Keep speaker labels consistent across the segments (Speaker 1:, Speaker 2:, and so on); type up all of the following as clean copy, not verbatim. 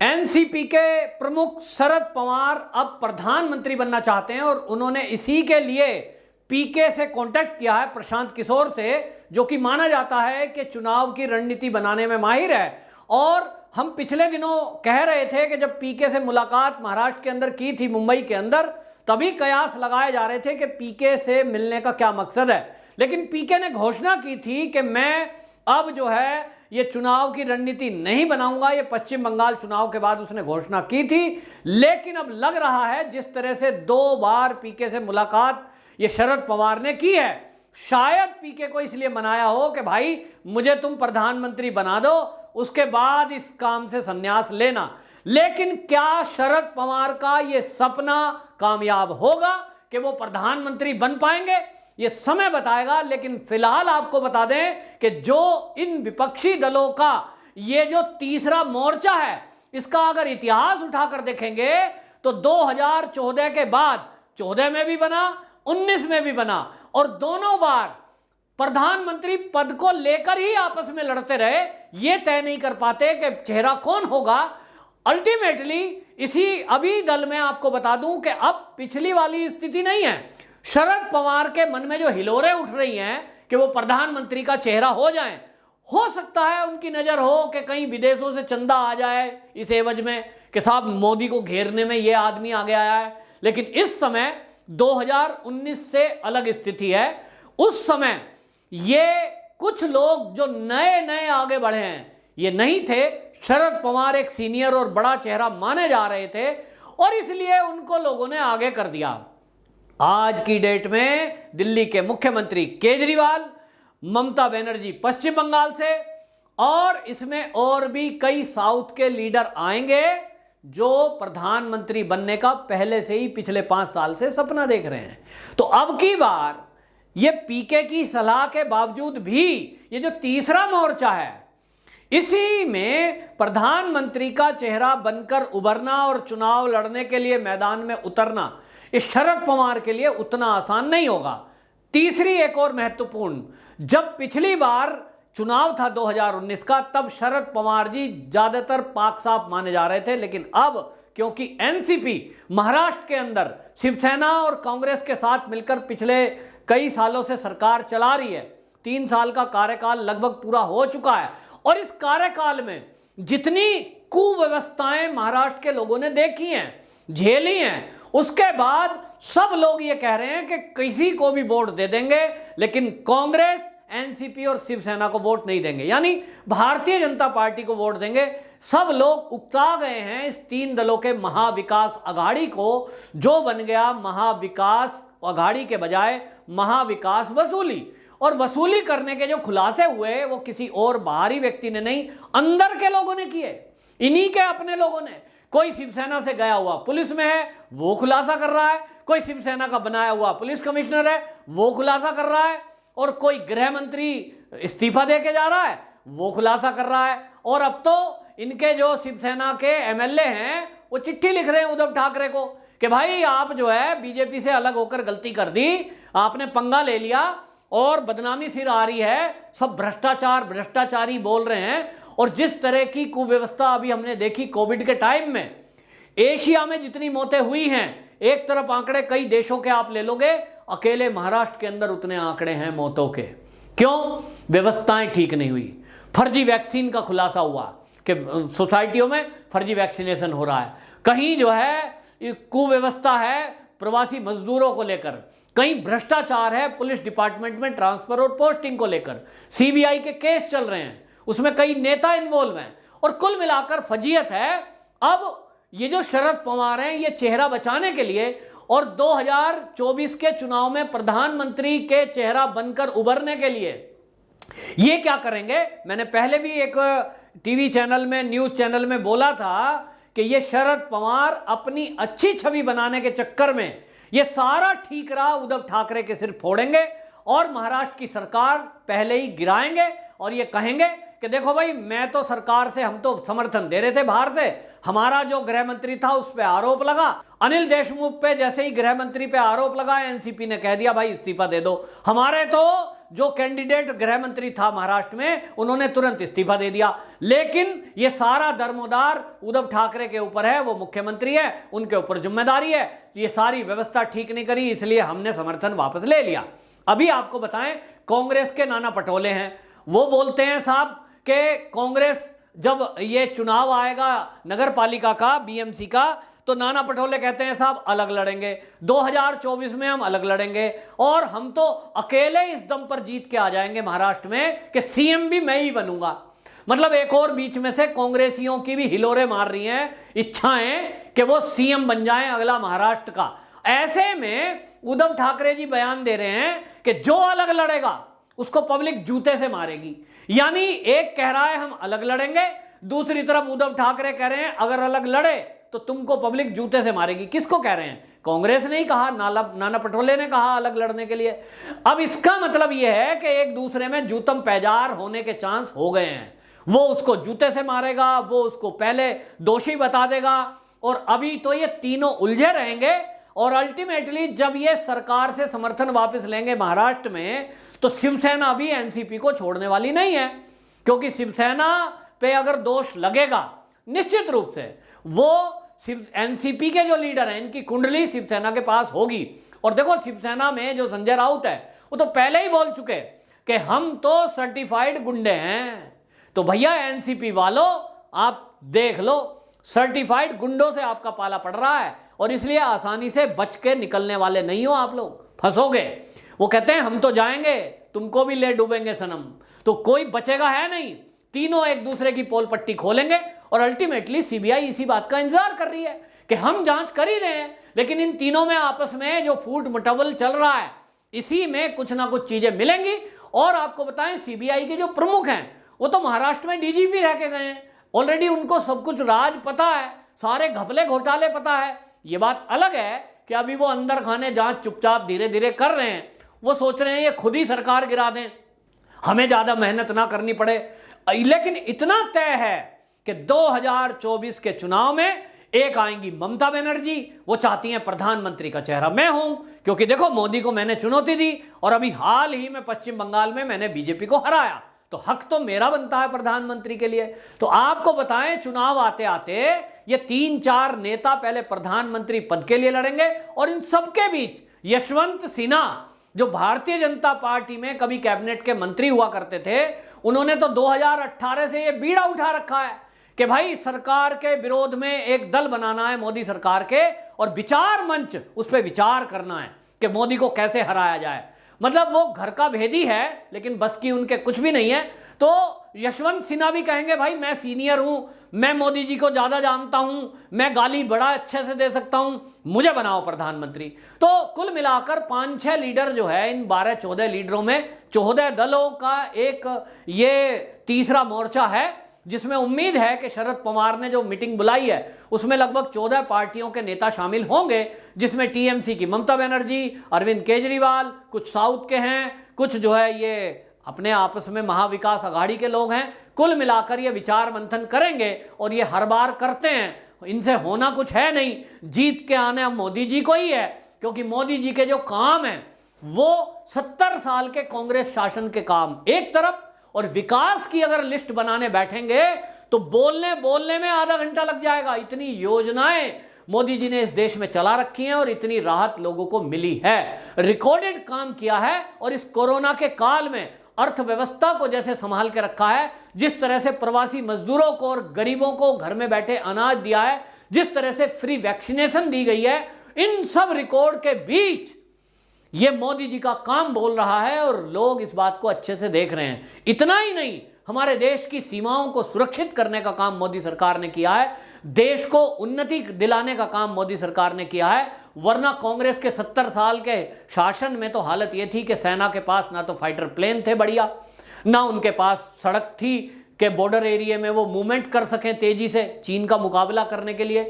Speaker 1: NCP के प्रमुख शरद पवार अब प्रधानमंत्री बनना चाहते हैं और उन्होंने इसी के लिए पीके से कांटेक्ट किया है, प्रशांत किशोर से, जो कि माना जाता है कि चुनाव की रणनीति बनाने में माहिर है। और हम पिछले दिनों कह रहे थे कि जब पीके से मुलाकात महाराष्ट्र के अंदर की थी, मुंबई के अंदर, तभी कयास लगाए जा रहे थे कि पीके से मिलने का क्या मकसद है। लेकिन पीके ने घोषणा की थी कि मैं अब जो है ये चुनाव की रणनीति नहीं बनाऊंगा। ये पश्चिम बंगाल चुनाव के बाद उसने घोषणा की थी। लेकिन अब लग रहा है जिस तरह से 2 बार पीके से मुलाकात ये शरद पवार ने की है, शायद पीके को इसलिए मनाया हो कि भाई मुझे तुम प्रधानमंत्री बना दो, उसके बाद इस काम से संन्यास लेना। लेकिन क्या शरद पवार का ये सपना कामयाब होगा कि वो प्रधानमंत्री बन पाएंगे? ये समय बताएगा। लेकिन फिलहाल आपको बता दें कि जो इन विपक्षी दलों का ये जो तीसरा मोर्चा है, इसका अगर इतिहास उठाकर देखेंगे तो 2014 के बाद 14 में भी बना, 19 में भी बना, और दोनों बार प्रधानमंत्री पद को लेकर ही आपस में लड़ते रहे। ये तय नहीं कर पाते कि चेहरा कौन होगा। अल्टीमेटली इसी अभी दल में आपको बता दूं कि अब पिछली वाली स्थिति नहीं है। शरद पवार के मन में जो हिलोरें उठ रही हैं कि वो प्रधानमंत्री का चेहरा हो जाएं, हो सकता है उनकी नजर हो कि कहीं विदेशों से चंदा आ जाए इस एवज में कि साहब मोदी को घेरने में ये आदमी आगे आया है। लेकिन इस समय 2019 से अलग स्थिति है। उस समय ये कुछ लोग जो नए नए आगे बढ़े हैं, ये नहीं थे। शरद पवार एक सीनियर और बड़ा चेहरा माने जा रहे थे और इसलिए उनको लोगों ने आगे कर दिया। आज की डेट में दिल्ली के मुख्यमंत्री केजरीवाल, ममता बनर्जी पश्चिम बंगाल से, और इसमें और भी कई साउथ के लीडर आएंगे जो प्रधानमंत्री बनने का पहले से ही पिछले 5 साल से सपना देख रहे हैं। तो अब की बार ये पीके की सलाह के बावजूद भी ये जो तीसरा मोर्चा है, इसी में प्रधानमंत्री का चेहरा बनकर उभरना और चुनाव लड़ने के लिए मैदान में उतरना इस शरद पवार के लिए उतना आसान नहीं होगा। तीसरी एक और महत्वपूर्ण, जब पिछली बार चुनाव था 2019 का, तब शरद पवार जी ज्यादातर पाक साफ माने जा रहे थे। लेकिन अब क्योंकि एनसीपी महाराष्ट्र के अंदर शिवसेना और कांग्रेस के साथ मिलकर पिछले कई सालों से सरकार चला रही है, 3 साल का कार्यकाल लगभग पूरा हो चुका है, और इस कार्यकाल में जितनी कुव्यवस्थाएं महाराष्ट्र के लोगों ने देखी हैं, झेली हैं, उसके बाद सब लोग ये कह रहे हैं कि किसी को भी वोट दे देंगे, लेकिन कांग्रेस, एनसीपी और शिवसेना को वोट नहीं देंगे, यानी भारतीय जनता पार्टी को वोट देंगे। सब लोग उकता गए हैं इस 3 दलों के महाविकास अघाड़ी को, जो बन गया महाविकास अघाड़ी के बजाय महाविकास वसूली। और वसूली करने के जो खुलासे हुए वो किसी और बाहरी व्यक्ति ने नहीं, अंदर के लोगों ने किए, इन्हीं के अपने लोगों ने। कोई शिवसेना से गया हुआ पुलिस में है, वो खुलासा कर रहा है, कोई शिवसेना का बनाया हुआ पुलिस कमिश्नर है, वो खुलासा कर रहा है, और कोई गृह मंत्री इस्तीफा देके जा रहा है, वो खुलासा कर रहा है। और अब तो इनके जो शिवसेना के एमएलए हैं वो चिट्ठी लिख रहे हैं उद्धव ठाकरे को कि भाई आप जो है बीजेपी से अलग होकर गलती कर दी, आपने पंगा ले लिया और बदनामी सिर आ रही है, सब भ्रष्टाचार भ्रष्टाचारी बोल रहे हैं। और जिस तरह की कुव्यवस्था अभी हमने देखी कोविड के टाइम में, एशिया में जितनी मौतें हुई हैं, एक तरफ आंकड़े कई देशों के आप ले लोगे, अकेले महाराष्ट्र के अंदर उतने आंकड़े हैं मौतों के। क्यों? व्यवस्थाएं ठीक नहीं हुई। फर्जी वैक्सीन का खुलासा हुआ कि सोसाइटियों में फर्जी वैक्सीनेशन हो रहा है। कहीं जो है कुव्यवस्था है प्रवासी मजदूरों को लेकर, कहीं भ्रष्टाचार है पुलिस डिपार्टमेंट में ट्रांसफर और पोस्टिंग को लेकर, सीबीआई के केस चल रहे हैं, उसमें कई नेता इन्वॉल्व हैं, और कुल मिलाकर फजीयत है। अब ये जो शरद पवार हैं, ये चेहरा बचाने के लिए और 2024 के चुनाव में प्रधानमंत्री के चेहरा बनकर उभरने के लिए ये क्या करेंगे? मैंने पहले भी एक टीवी चैनल में, न्यूज चैनल में बोला था कि ये शरद पवार अपनी अच्छी छवि बनाने के चक्कर में ये सारा ठीकरा उद्धव ठाकरे के सिर फोड़ेंगे और महाराष्ट्र की सरकार पहले ही गिराएंगे और ये कहेंगे कि देखो भाई, मैं तो सरकार से, हम तो समर्थन दे रहे थे बाहर से, हमारा जो गृह मंत्री था उस पे आरोप लगा, अनिल देशमुख पे जैसे ही गृह मंत्री पे आरोप लगा, एनसीपी ने कह दिया भाई इस्तीफा दे दो, हमारे तो जो कैंडिडेट गृह मंत्री था महाराष्ट्र में, उन्होंने तुरंत इस्तीफा दे दिया। लेकिन ये सारा दरमोदार उद्धव ठाकरे के ऊपर है, वो मुख्यमंत्री है, उनके ऊपर जिम्मेदारी है। ये सारी व्यवस्था ठीक नहीं करी, इसलिए हमने समर्थन वापस ले लिया। अभी आपको बताएं, कांग्रेस के नाना पटोले हैं, वो बोलते हैं साहब कि कांग्रेस जब ये चुनाव आएगा नगर पालिका का, बीएमसी का, तो नाना पटोले कहते हैं साहब अलग लड़ेंगे, 2024 में हम अलग लड़ेंगे और हम तो अकेले इस दम पर जीत के आ जाएंगे महाराष्ट्र में कि सीएम भी मैं ही बनूंगा। मतलब एक और बीच में से कांग्रेसियों की भी हिलोरे मार रही हैं इच्छाएं कि वो सीएम बन जाएं अगला महाराष्ट्र का। ऐसे में उद्धव ठाकरे जी बयान दे रहे हैं कि जो अलग लड़ेगा उसको पब्लिक जूते से मारेगी। यानी एक कह रहा है हम अलग लड़ेंगे, दूसरी तरफ उद्धव ठाकरे कह रहे हैं अगर अलग लड़े तो तुमको पब्लिक जूते से मारेगी। किसको कह रहे हैं? कांग्रेस ने ही कहा, नाना पटोले ने कहा अलग लड़ने के लिए। अब इसका मतलब यह है कि एक दूसरे में जूतम पैजार होने के चांस हो गए हैं। वो उसको जूते से मारेगा, वो उसको पहले दोषी बता देगा, और अभी तो ये तीनों उलझे रहेंगे। और अल्टीमेटली जब ये सरकार से समर्थन वापस लेंगे महाराष्ट्र में, तो शिवसेना भी एनसीपी को छोड़ने वाली नहीं है, क्योंकि शिवसेना पे अगर दोष लगेगा निश्चित रूप से वो एनसीपी के जो लीडर हैं, इनकी कुंडली शिवसेना के पास होगी। और देखो शिवसेना में जो संजय राउत है वो तो पहले ही बोल चुके कि हम तो सर्टिफाइड गुंडे हैं। तो भैया एनसीपी वालों आप देख लो, सर्टिफाइड गुंडों से आपका पाला पड़ रहा है, और इसलिए आसानी से बच के निकलने वाले नहीं हो आप लोग, फंसोगे। वो कहते हैं हम तो जाएंगे, तुमको भी ले डूबेंगे सनम। तो कोई बचेगा है नहीं, तीनों एक दूसरे की पोल पट्टी खोलेंगे। और अल्टीमेटली सीबीआई इसी बात का इंतजार कर रही है कि हम जांच कर ही रहे हैं, लेकिन इन तीनों में आपस में जो फूट मटवल चल रहा है, इसी में कुछ ना कुछ चीजें मिलेंगी। और आपको बताएं, सीबीआई के जो प्रमुख हैं वो तो महाराष्ट्र में डीजीपी रह के गए हैं, ऑलरेडी उनको सब कुछ राज पता है, सारे घपले घोटाले पता है। ये बात अलग है कि अभी वो अंदर खाने जांच चुपचाप धीरे धीरे कर रहे हैं। वो सोच रहे हैं ये खुद ही सरकार गिरा दें, हमें ज्यादा मेहनत ना करनी पड़े। लेकिन इतना तय है कि 2024 के चुनाव में एक आएंगी ममता बनर्जी, वो चाहती हैं प्रधानमंत्री का चेहरा मैं हूं, क्योंकि देखो मोदी को मैंने चुनौती दी और अभी हाल ही में पश्चिम बंगाल में मैंने बीजेपी को हराया, तो हक तो मेरा बनता है प्रधानमंत्री के लिए। तो आपको बताएं, चुनाव आते आते ये 3-4 नेता पहले प्रधानमंत्री पद के लिए लड़ेंगे, और इन सबके बीच यशवंत सिन्हा जो भारतीय जनता पार्टी में कभी कैबिनेट के मंत्री हुआ करते थे, उन्होंने तो 2018 से ये बीड़ा उठा रखा है कि भाई सरकार के विरोध में एक दल बनाना है मोदी सरकार के, और विचार मंच उस पर विचार करना है कि मोदी को कैसे हराया जाए। मतलब वो घर का भेदी है, लेकिन बस की उनके कुछ भी नहीं है। तो यशवंत सिन्हा भी कहेंगे भाई मैं सीनियर हूं, मैं मोदी जी को ज्यादा जानता हूं, मैं गाली बड़ा अच्छे से दे सकता हूं, मुझे बनाओ प्रधानमंत्री। तो कुल मिलाकर 5-6 लीडर जो है, इन 12-14 लीडरों में 14 दलों का एक ये तीसरा मोर्चा है, जिसमें उम्मीद है कि शरद पवार ने जो मीटिंग बुलाई है उसमें लगभग 14 पार्टियों के नेता शामिल होंगे, जिसमें टीएमसी की ममता बनर्जी, अरविंद केजरीवाल, कुछ साउथ के हैं, कुछ जो है ये अपने आपस में महाविकास अघाड़ी के लोग हैं। कुल मिलाकर ये विचार मंथन करेंगे, और ये हर बार करते हैं, इनसे होना कुछ है नहीं, जीत के आने मोदी जी को ही है, क्योंकि मोदी जी के जो काम हैं वो 70 साल के कांग्रेस शासन के काम एक तरफ, और विकास की अगर लिस्ट बनाने बैठेंगे तो बोलने में आधा घंटा लग जाएगा। इतनी योजनाएं मोदी जी ने इस देश में चला रखी हैं और इतनी राहत लोगों को मिली है, रिकॉर्डेड काम किया है। और इस कोरोना के काल में अर्थव्यवस्था को जैसे संभाल के रखा है, जिस तरह से प्रवासी मजदूरों को और गरीबों को घर में बैठे अनाज दिया है, जिस तरह से फ्री वैक्सीनेशन दी गई है, इन सब रिकॉर्ड के बीच ये मोदी जी का काम बोल रहा है, और लोग इस बात को अच्छे से देख रहे हैं। इतना ही नहीं, हमारे देश की सीमाओं को सुरक्षित करने का काम मोदी सरकार ने किया है, देश को उन्नति दिलाने का काम मोदी सरकार ने किया है। वरना कांग्रेस के 70 साल के शासन में तो हालत ये थी कि सेना के पास ना तो फाइटर प्लेन थे बढ़िया, ना उनके पास सड़क थी कि बॉर्डर एरिया में वो मूवमेंट कर सकें तेजी से चीन का मुकाबला करने के लिए।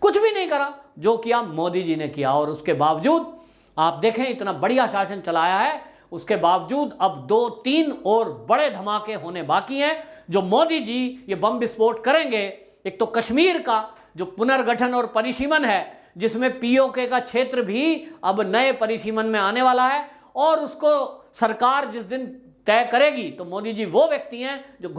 Speaker 1: कुछ भी नहीं करा, जो किया मोदी जी ने किया। और उसके बावजूद आप देखें, इतना बढ़िया शासन चलाया है, उसके बावजूद अब 2-3 और बड़े धमाके होने बाकी हैं, जो मोदी जी ये बम विस्फोट करेंगे। एक तो कश्मीर का जो पुनर्गठन और परिसीमन है, जिसमें पीओके का क्षेत्र भी अब नए परिसीमन में आने वाला है, और उसको सरकार जिस दिन तय करेगी तो मोदी जी वो व्यक्ति हैं जो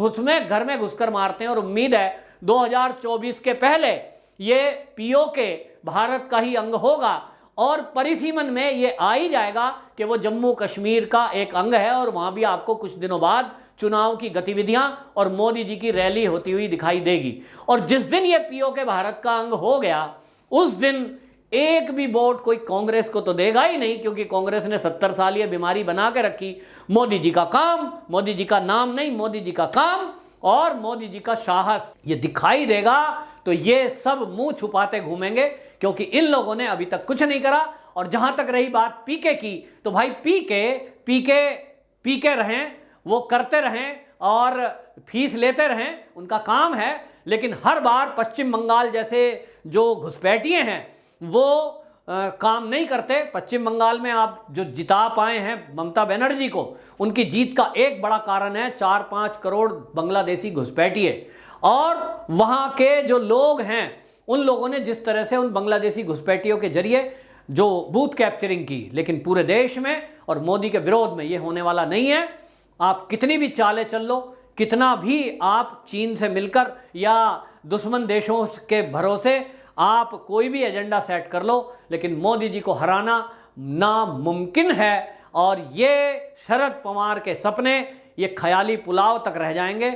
Speaker 1: घर में घुसकर मारते हैं। और उम्मीद है 2024 के पहले ये पीओके भारत का ही अंग होगा और परिसीमन में ये आ ही जाएगा कि वो जम्मू कश्मीर का एक अंग है और वहां भी आपको कुछ दिनों बाद चुनाव की गतिविधियां और मोदी जी की रैली होती हुई दिखाई देगी। और जिस दिन ये पीओके भारत का अंग हो गया उस दिन एक भी वोट कोई कांग्रेस को तो देगा ही नहीं, क्योंकि कांग्रेस ने 70 साल ये बीमारी बना के रखी। मोदी जी का काम, मोदी जी का नाम नहीं, मोदी जी का काम और मोदी जी का साहस ये दिखाई देगा। तो ये सब मुंह छुपाते घूमेंगे क्योंकि इन लोगों ने अभी तक कुछ नहीं करा। और जहां तक रही बात पीके की, तो भाई पीके रहें, वो करते रहें और फीस लेते रहें, उनका काम है। लेकिन हर बार पश्चिम बंगाल जैसे जो घुसपैठिए हैं वो काम नहीं करते। पश्चिम बंगाल में आप जो जिता पाए हैं ममता बनर्जी को, उनकी जीत का एक बड़ा कारण है 4-5 करोड़ बांग्लादेशी घुसपैठिए। और वहाँ के जो लोग हैं उन लोगों ने जिस तरह से उन बांग्लादेशी घुसपैठियों के जरिए जो बूथ कैप्चरिंग की, लेकिन पूरे देश में और मोदी के विरोध में ये होने वाला नहीं है। आप कितनी भी चालें चल लो, कितना भी आप चीन से मिलकर या दुश्मन देशों के भरोसे आप कोई भी एजेंडा सेट कर लो, लेकिन मोदी जी को हराना नामुमकिन है। और ये शरद पवार के सपने ये ख्याली पुलाव तक रह जाएंगे,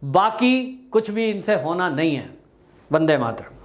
Speaker 1: बाकी कुछ भी इनसे होना नहीं है। वंदे मातरम।